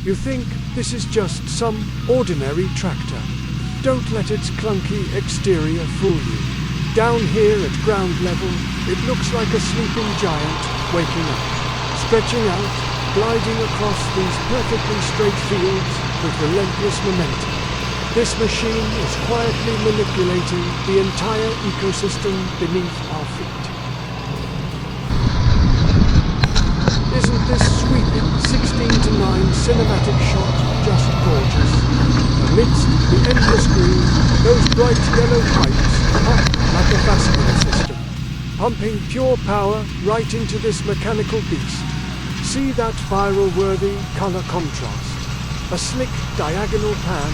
You think this is just some ordinary tractor. Don't let its clunky exterior fool you. Down here at ground level, it looks like a sleeping giant waking up, stretching out, gliding across these perfectly straight fields with relentless momentum. This machine is quietly manipulating the entire ecosystem beneath our feet. Isn't this sweeping 16:9 cinematic shot just gorgeous? Amidst the endless green, those bright yellow pipes pop like a vascular system, pumping pure power right into this mechanical beast. See that viral-worthy color contrast. A slick diagonal pan,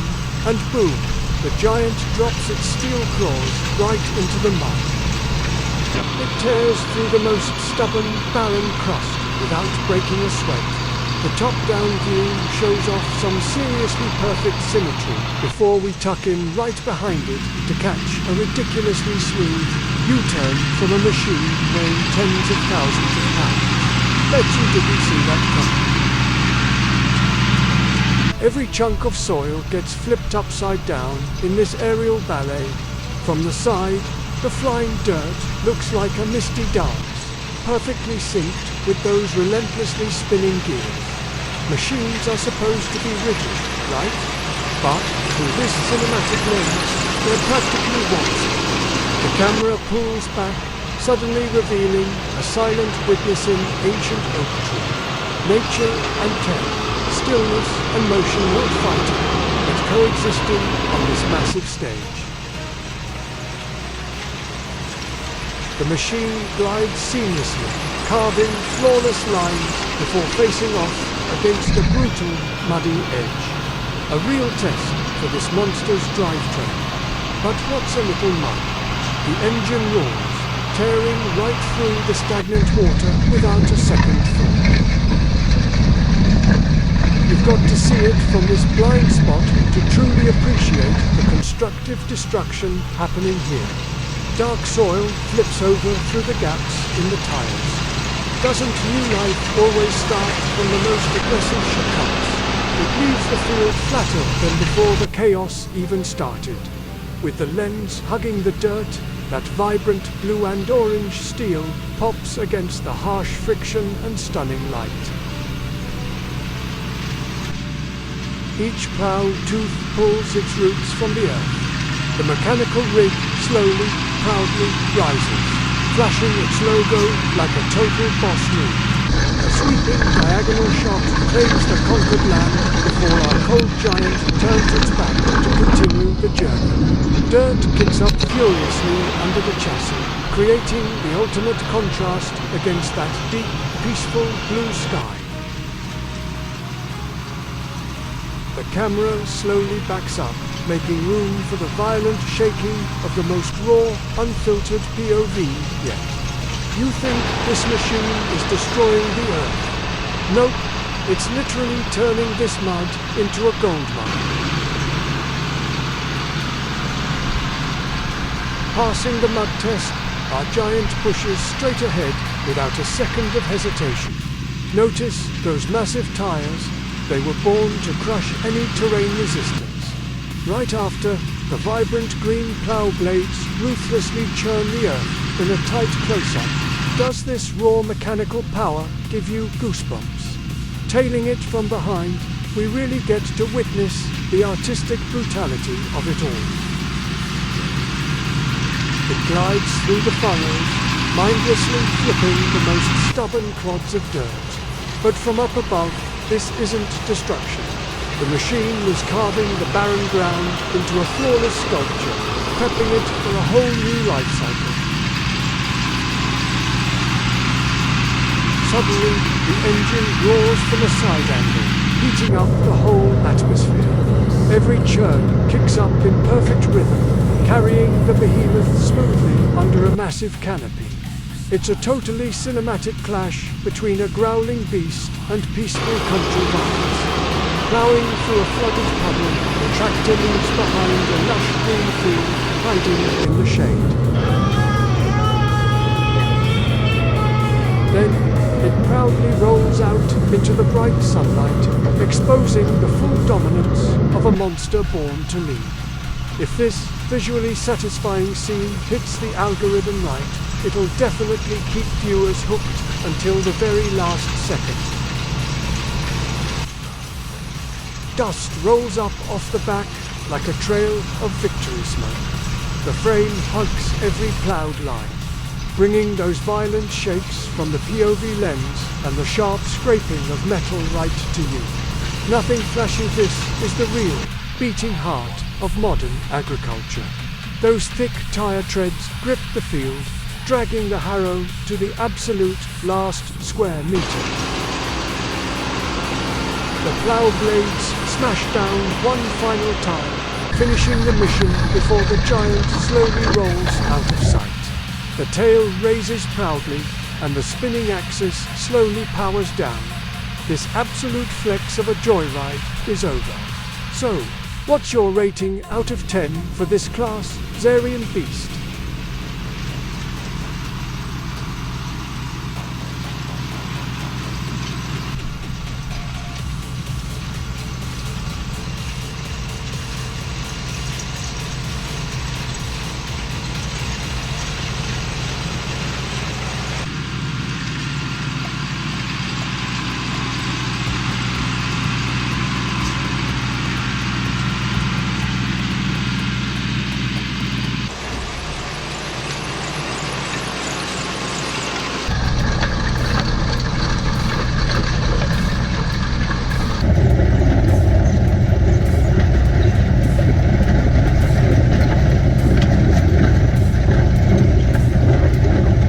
and boom, the giant drops its steel claws right into the mud. It tears through the most stubborn, barren crust without breaking a sweat. The top-down view shows off some seriously perfect symmetry before we tuck in right behind it to catch a ridiculously smooth U-turn from a machine weighing tens of thousands of pounds. Bet you didn't see that coming. Every chunk of soil gets flipped upside down in this aerial ballet. From the side, the flying dirt looks like a misty dance, perfectly synced with those relentlessly spinning gears. Machines are supposed to be rigid, right? But through this cinematic lens, they're practically waltzing. The camera pulls back, suddenly revealing a silent witnessing ancient oak tree. Nature and terror, stillness and motion not fighting, but coexisting on this massive stage. The machine glides seamlessly, carving flawless lines before facing off against a brutal, muddy edge. A real test for this monster's drivetrain. But what's a little mud? The engine roars, tearing right through the stagnant water without a second thought. You've got to see it from this blind spot to truly appreciate the constructive destruction happening here. Dark soil flips over through the gaps in the tires. Doesn't new life always start from the most aggressive shortcuts? It leaves the field flatter than before the chaos even started. With the lens hugging the dirt, that vibrant blue and orange steel pops against the harsh friction and stunning light. Each plow tooth pulls its roots from the earth. The mechanical rig slowly, proudly rises, flashing its logo like a total boss move. A sweeping diagonal shot claims the conquered land before our cold giant turns its back to continue the journey. Dirt kicks up furiously under the chassis, creating the ultimate contrast against that deep, peaceful blue sky. The camera slowly backs up, making room for the violent shaking of the most raw, unfiltered POV yet. You think this machine is destroying the earth? Nope, it's literally turning this mud into a gold mine. Passing the mud test, our giant pushes straight ahead without a second of hesitation. Notice those massive tires. They were born to crush any terrain resistance. Right after, the vibrant green plow blades ruthlessly churn the earth in a tight close-up. Does this raw mechanical power give you goosebumps? Tailing it from behind, we really get to witness the artistic brutality of it all. It glides through the furrows, mindlessly flipping the most stubborn clods of dirt. But from up above, this isn't destruction. The machine was carving the barren ground into a flawless sculpture, prepping it for a whole new life cycle. Suddenly, the engine roars from a side angle, heating up the whole atmosphere. Every churn kicks up in perfect rhythm, carrying the behemoth smoothly under a massive canopy. It's a totally cinematic clash between a growling beast and peaceful country vibes. Plowing through a flooded puddle, the tractor leaves behind a lush green field, hiding in the shade. Then, it proudly rolls out into the bright sunlight, exposing the full dominance of a monster born to lead. If this visually satisfying scene hits the algorithm right, it'll definitely keep viewers hooked until the very last second. Dust rolls up off the back like a trail of victory smoke. The frame hugs every plowed line, bringing those violent shakes from the POV lens and the sharp scraping of metal right to you. Nothing flashy, this is the real, beating heart of modern agriculture. Those thick tire treads grip the field, dragging the harrow to the absolute last square meter. The plow blades smash down one final time, finishing the mission before the giant slowly rolls out of sight. The tail raises proudly, and the spinning axis slowly powers down. This absolute flex of a joyride is over. So, what's your rating out of 10 for this class Zarian beast?